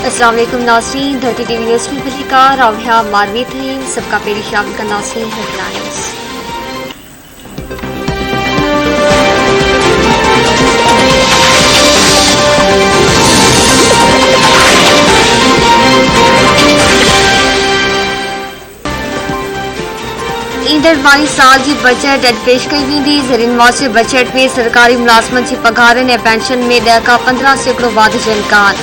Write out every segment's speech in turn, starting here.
अस्सलाम वालेकुम नाज़रीन, धरती टीवी न्यूज़ में बलिकार राविया मारवी थे सबका पेरी शामिल का नाज़रीन हेडलाइंस। ईंदड़ माली साल की बजट अॼु पेश कई वेंदी। ज़रीन मौसम बजट में सरकारी मुलाज़िमनि जी पघारनि ऐं पेंशन में 10 खां 15% वाधे जो इम्कान।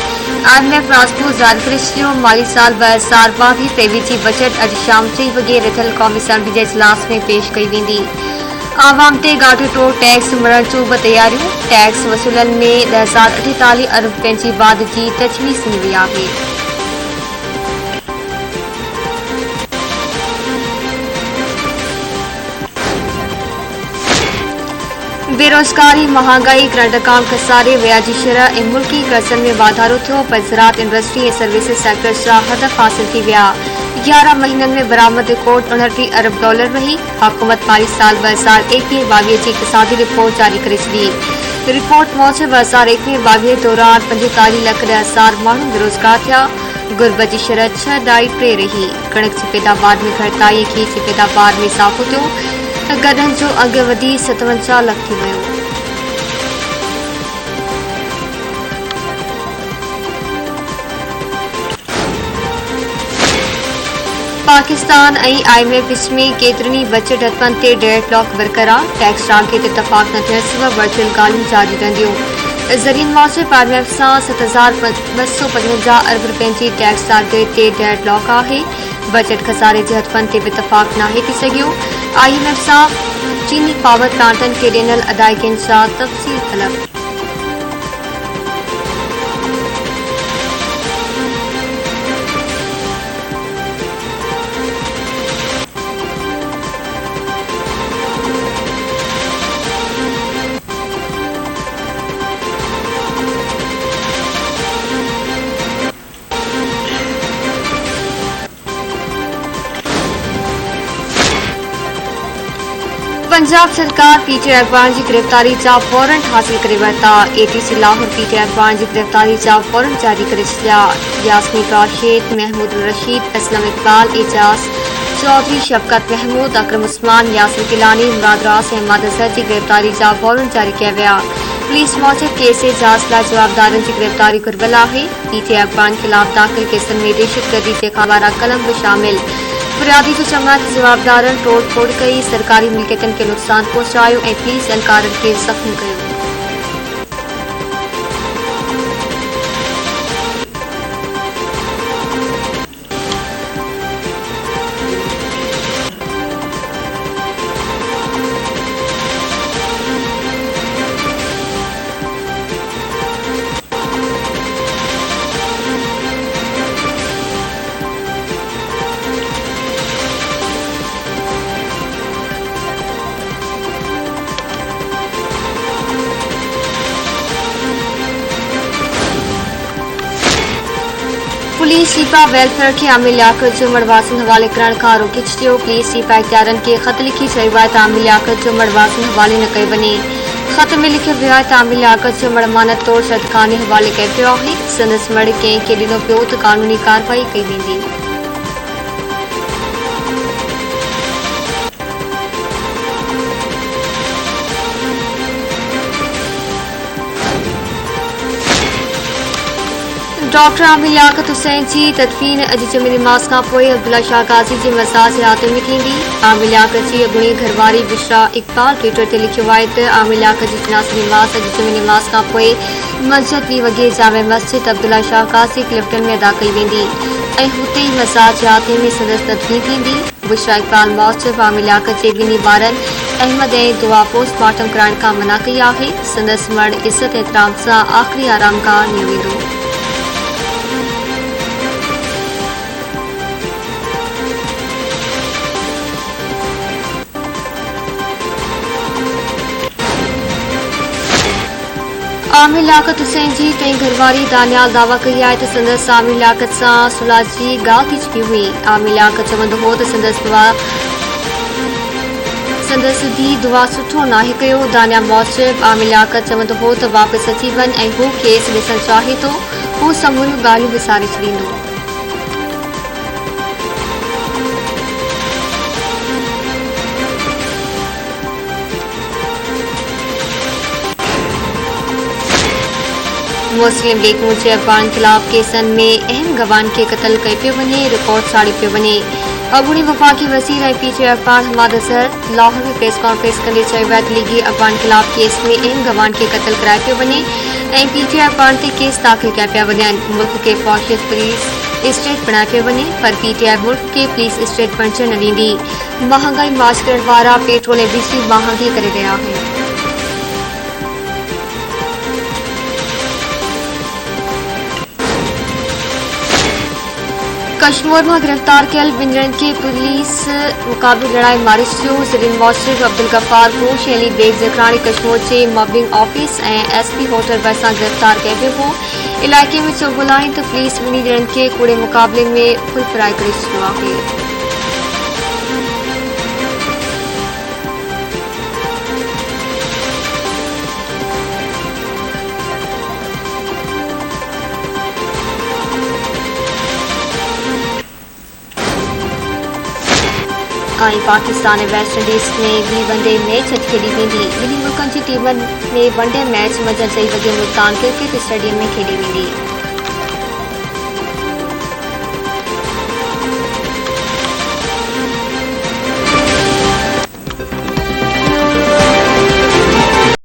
IMF राजपूत ज़ाहिर करे छॾियो। माली साल 2022-23 जी बजट अॼु शाम 3 वॻे रिथियल क़ौमी असम्बली जे इजलास में पेश कई वेंदी। आवाम ते ॻाढ़ो टोड़ टैक्स मिलण जूं बि तयारियूं। टैक्स वसूलनि में 1048 अरब रुपयनि जी वाध जी तजवीज़ ॾिनी वई आहे। बेरोज़गारी, महांगाई, करंट अकाउंट खसारे, व्याजी शरह ऐं मुल्की कर्ज़नि में वाधारो थियो, पर ज़राअत, इंडस्ट्री ऐं सर्विसिस सेक्टर जा हदफ़ हासिल थी विया। 11 महीननि में बरामद रिकॉर्ड 69 अरब डॉलर रही। हुकूमत माली साल 2021-22 जी इक़्तिसादी रिपोर्ट जारी करे छॾी। रिपोर्ट मूजिबि 2021-22 दौरान 45 लख 10,000 माण्हू बेरोज़गार थिया। गुर्बत जी शरह 6.3 रही। कणक जी पैदावार में घटिताई, खीर जी पैदावार में इज़ाफ़ो थियो। गॾनि जो अघु वधी 57 लख थी वियो। पाकिस्तान ऐं IMF विच में केतिरनि बजट हथनि ते डेडलॉक बरक़रार। टैक्स टारगेट ते इतफ़ाक़ न थियण सबबि वर्चुअल ॻाल्हियूं जारी रहंदियूं। ज़रीन मौसम IMF सां 7,255 अरब रुपयनि जी टैक्स टारगेट ते डेडलॉक आहे। बजट खसारे जे हथनि ते बि इतफ़ाक़ नाहे थी सघियो। IMF सां चीनी पावर प्लांटनि खे ॾिनल अदायगियुनि जा तफ़सील तलब। पंजाब सरकार PTI अखबार की गिरफ्तारी जा वारंट हासिल करे वरिता। ATC लाहौर PTI अखबार की गिरफ्तारी जा वारंट जारी करे छॾिया। यास्मीन राशिद, महमूद रशीद, असलम इकबाल, एजाज चौधरी, शफकत महमूद, अकरम उस्मान, यासिर गिलानी, मुराद रास ऐं अहमद अज़हर की गिरफ्तारी जा वारंट जारी किया विया। पुलिस मूजिबि केस जे जांच लाइ जवाबदारनि जी गिरफ्तारी घुरिबल आहे। PTI अखबार खिलाफ़ दाख़िल केसनि में दहशतगर्दी जे वारा कलम भी शामिल। फरियादी जो चवणु आहे त जवाबदारनि तोड़ फोड़ कई, सरकारी मिल्कियतनि खे नुक़सान पहुचायो ऐं पुलिस एहलकारनि खे ज़ख़्मी कयो। पुलिस सीपा वेलफेयर के आमिर लियाकत जो मड़वासन हवाले करण खां रोके छॾियो। पुलिस सीपा इख्तियारनि खे ख़त लिखी चयो आहे त आमिर लियाकत जो मड़वासन हवाले न कयो वञे। ख़त में लिखियो वियो आहे त आमिर लियाकत जो मड़ अमानत तौर शदखाने हवाले कयो पियो आहे। संदसि मड़ कंहिंखे ॾिनो पियो त क़ानूनी कार्रवाई कई वेंदी। डॉक्टर आमिर लियाकत हुसैन जी तदफीन अॼु जुमे नमाज़ खां पोइ अब्दुल्ला शाह गाज़ी जे मज़ार जे हाते में थींदी। आमिर लियाकत जी अॻूणी घरवारी बुशरा इक़बाल ट्विटर ते लिखियो आहे त आमिर लियाकत जी जनाज़े नमाज़ अॼु जुमे नमाज़ खां पोइ मंझंदि 2 वॻे जामे मस्जिद अब्दुल्ला शाह गाज़ी क्लिफ्टन में अदा कई वेंदी ऐं हुते ई मज़ार जे हाते में संदसि तदफीन थींदी। बुशरा इक़बाल मूजिबि आमिर लियाकत जे ॿिन्ही ॿारनि अहमद ऐं दुआ पोस्टमार्टम कराइण खां मना कई आहे। संदसि मड़ इज़त एहतराम सां आख़िरी आरामगाह ॾिनो वेंदो। आमिर लियाकत हुसैन जी टीं घरवारी दानियाल दावा कई आहे त संदसि आमिर लियाकत सां सुलह जी ॻाल्हि थी चुकी हुई। आमिर लियाकत चवंदो हो त संदसि धीउ दुआ सुठो नाहे कयो। दानिया मूजिबि आमिर लियाकत चवंदो हो त वापसि अची वञ ऐं हू खेसि ॾिसणु चाहे थो। हू समूरियूं ॻाल्हियूं विसारे छॾींदो। मुस्लिम लीग मूजिबि अफ़गान ख़िलाफ़ केसनि में अहम गवाहनि खे क़त्ल कयो पियो वञे, रिकॉर्ड साड़ियो पियो वञे। अॻूणी वफ़ाक़ी वज़ीर ऐं पीटीआई अफ़गान हमाद अज़हर लाहौर में प्रेस कॉन्फ्रेंस कंदे चयो वियो त लीगी अफ़गान ख़िलाफ़ केस में अहम गवाहनि खे क़त्ल करायो पियो वञे ऐं पीटीआई अफ़गान ते केस दाख़िल कया पिया वञनि। मुल्क खे फ़ौशियत पुलिस स्टेट बणायो पियो वञे, पर पीटीआई मुल्क खे पुलिस स्टेट बणजण न ॾींदी। महांगाई मार्च करण वारा पेट्रोल ऐं बिजली महांगी करे रहिया आहिनि। कश्मीर में गिरफ्तार कयल ॿिनि ॼणनि खे पुलिस मुक़ाबिले लड़ाई मारे छॾियो। ज़रीन मोशरफ, अब्दुल गफ़ार घोष ऐं अली बेग ज़करानी कश्मीर जे मॉबिंग ऑफिस ऐं एसपी होटल भरिसां गिरफ़्तार कयो वियो हो। इलाइक़े में चुभियल आहिनि त पुलिस ॿिन्ही ॼणनि खे कूड़े मुक़ाबले में फुल फ्राई करे छॾियो आहे। पाकिस्तान ऐं वेस्ट इंडीज़ में ॿी वनडे मैच अॼु खेॾी वेंदी। ॿिन्ही मुल्कनि जी टीमनि में वनडे मैच मंझंदि 4 वॻे मुल्तान क्रिकेट स्टेडियम में खेॾी वेंदी।